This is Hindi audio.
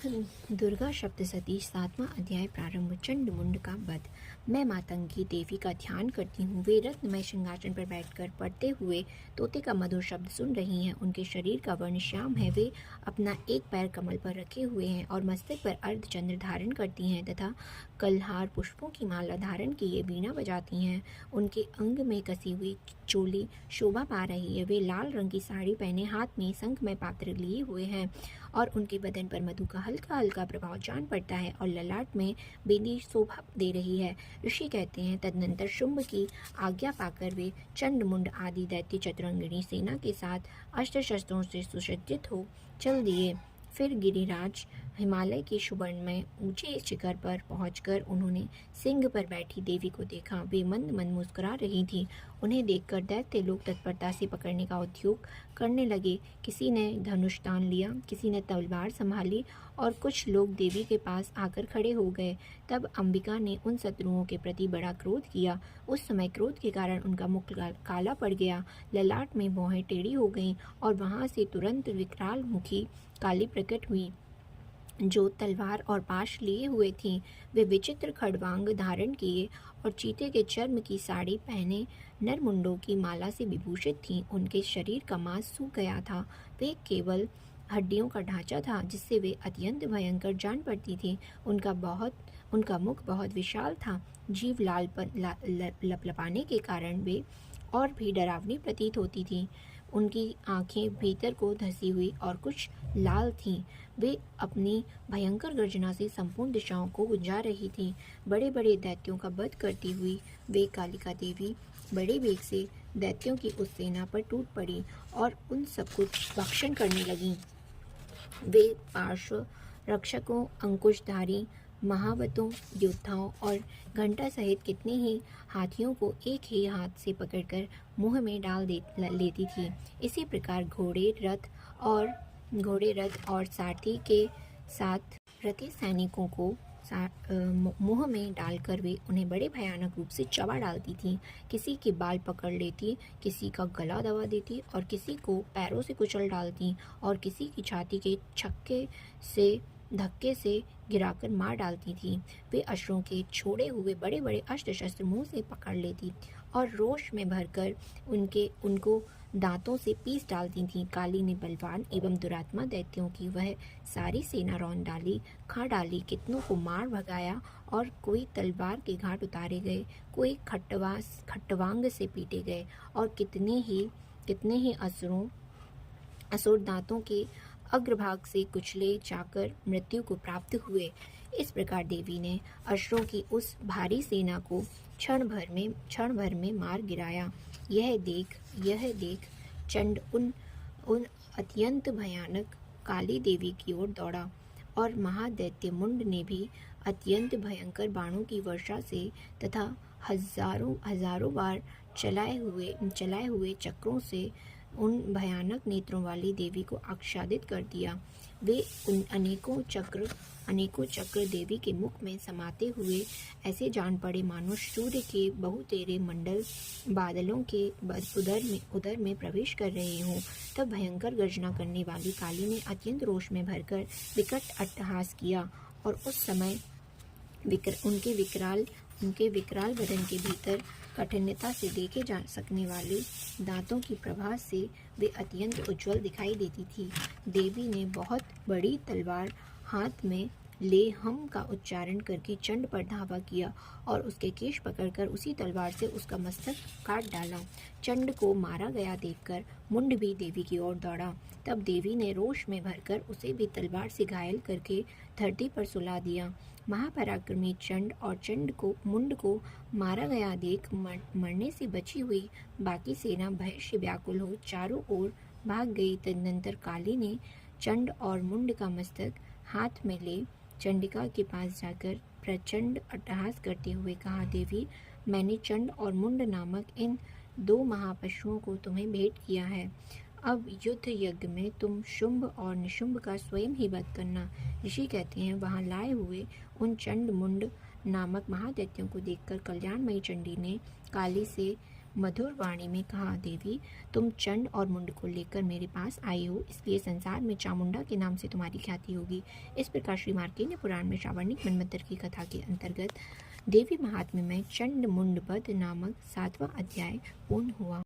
दुर्गा सप्तशती 7वां अध्याय प्रारंभ। चंड मुंड का वध। मैं मातंगी देवी का ध्यान करती हूँ। वे रत्नमय सिंहासन पर बैठकर पढ़ते हुए तोते का मधुर शब्द सुन रही हैं। उनके शरीर का वर्ण श्याम है। वे अपना एक पैर कमल पर रखे हुए हैं और मस्तक पर अर्धचंद्र धारण करती हैं तथा कलहार पुष्पों की माला धारण किए वीणा बजाती हैं। उनके अंग में कसी हुई चोली शोभा पा रही है। वे लाल रंग की साड़ी पहने हाथ में शंखमय पात्र लिए हुए हैं और उनके बदन पर मधु का हल्का हल्का प्रभाव जान पड़ता है और ललाट में बिंदी शोभा दे रही है। ऋषि कहते हैं, तदनंतर शुंभ की आज्ञा पाकर वे चंड मुंड आदि दैत्य चतुरंगिणी सेना के साथ अस्त्र शस्त्रों से सुसज्जित हो चल दिए। फिर गिरिराज हिमालय के सुवर्णमय ऊंचे शिखर पर पहुंचकर उन्होंने सिंह पर बैठी देवी को देखा। वे मंद मंद मुस्कुरा रही थीं। उन्हें देखकर दैत्य लोग तत्परता से पकड़ने का उद्योग करने लगे। किसी ने धनुष तान लिया, किसी ने तलवार संभाली और कुछ लोग देवी के पास आकर खड़े हो गए। तब अंबिका ने उन शत्रुओं के प्रति बड़ा क्रोध किया। उस समय क्रोध के कारण उनका मुख काला पड़ गया, ललाट में भौहें टेढ़ी हो गईं और वहां से तुरंत विकराल मुखी काली प्रकट हुई जो तलवार और पाश लिए हुए थीं। वे विचित्र खड़वांग धारण किए और चीते के चर्म की साड़ी पहने नरमुंडों की माला से विभूषित थीं। उनके शरीर का मांस सूख गया था। वे केवल हड्डियों का ढांचा था जिससे वे अत्यंत भयंकर जान पड़ती थी। उनका मुख बहुत विशाल था। जीव लाल पर लपलपाने के कारण वे और भी डरावनी प्रतीत होती थीं। उनकी आंखें भीतर को धसी हुई और कुछ लाल थीं। वे अपनी भयंकर गर्जना से संपूर्ण दिशाओं को गुंजा रही थीं। बड़े बड़े दैत्यों का वध करती हुई वे कालिका देवी बड़े वेग से दैत्यों की उस सेना पर टूट पड़ी और उन सबको भक्षण करने लगीं। वे पार्श्व रक्षकों, अंकुशधारी महावतों, योद्धाओं और घंटा सहित कितने ही हाथियों को एक ही हाथ से पकड़कर मुंह में डाल लेती थी। इसी प्रकार घोड़े रथ और सारथी के साथ रथी सैनिकों को मुंह में डालकर वे उन्हें बड़े भयानक रूप से चबा डालती थीं। किसी के बाल पकड़ लेती, किसी का गला दबा देती और किसी को पैरों से कुचल डालती और किसी की छाती के धक्के से गिराकर मार डालती थी। वे अश्रों के छोड़े हुए बड़े बड़े अस्त्र शस्त्र मुंह से पकड़ लेती और रोष में भरकर उनको दांतों से पीस डालती थीं। काली ने बलवान एवं दुरात्मा दैत्यों की वह सारी सेना रौंद डाली, खा डाली। कितनों को मार भगाया और कोई तलवार के घाट उतारे गए, कोई खट्टवांग से पीटे गए और कितने ही असुर दांतों के अग्रभाग से कुचले जाकर मृत्यु को प्राप्त हुए। इस प्रकार देवी ने अश्रों की उस भारी सेना को क्षण भर में मार गिराया। यह देख चंड उन अत्यंत भयानक काली देवी की ओर दौड़ा और महादैत्य मुंड ने भी अत्यंत भयंकर बाणों की वर्षा से तथा हजारों बार चलाए हुए चक्रों से उन भयानक नेत्रों वाली देवी को आच्छादित कर दिया। वे उन अनेकों चक्र देवी के मुख में समाते हुए ऐसे जान पड़े मानो सूर्य के बहुतेरे मंडल बादलों के उदर में प्रवेश कर रहे हों। तब भयंकर गर्जना करने वाली काली ने अत्यंत रोष में भरकर विकट अट्टहास किया और उस समय उनके विकराल बदन के भीतर कठिनता से देखे जा सकने वाले दांतों की प्रभा से वे अत्यंत उज्जवल दिखाई देती थी। देवी ने बहुत बड़ी तलवार हाथ में ले हम का उच्चारण करके चंड पर धावा किया और उसके केश पकड़कर उसी तलवार से उसका मस्तक काट डाला। चंड को मारा गया देखकर मुंड भी देवी की ओर दौड़ा। तब देवी ने रोष में भरकर उसे भी तलवार से घायल करके धरती पर सुला दिया। महापराक्रमी चंड और मुंड को मारा गया देख मरने से बची हुई बाकी सेना भय से व्याकुल हो चारों ओर भाग गई। तदनंतर काली ने चंड और मुंड का मस्तक हाथ में ले चंडिका के पास जाकर प्रचंड अट्टहास करते हुए कहा, देवी, मैंने चंड और मुंड नामक इन 2 महापशुओं को तुम्हें भेंट किया है। अब युद्ध यज्ञ में तुम शुंभ और निशुंभ का स्वयं ही वध करना। ऋषि कहते हैं, वहां लाए हुए उन चंड मुंड नामक महादैत्यों को देखकर कल्याणमयी चंडी ने काली से मधुर वाणी में कहा, देवी, तुम चंड और मुंड को लेकर मेरे पास आई हो, इसलिए संसार में चामुंडा के नाम से तुम्हारी ख्याति होगी। इस प्रकार श्री मार्कंडेय पुराण में श्रावणिक मन्वंतर की कथा के अंतर्गत देवी महात्म्य में चंड मुंड वध नामक 7वां अध्याय पूर्ण हुआ।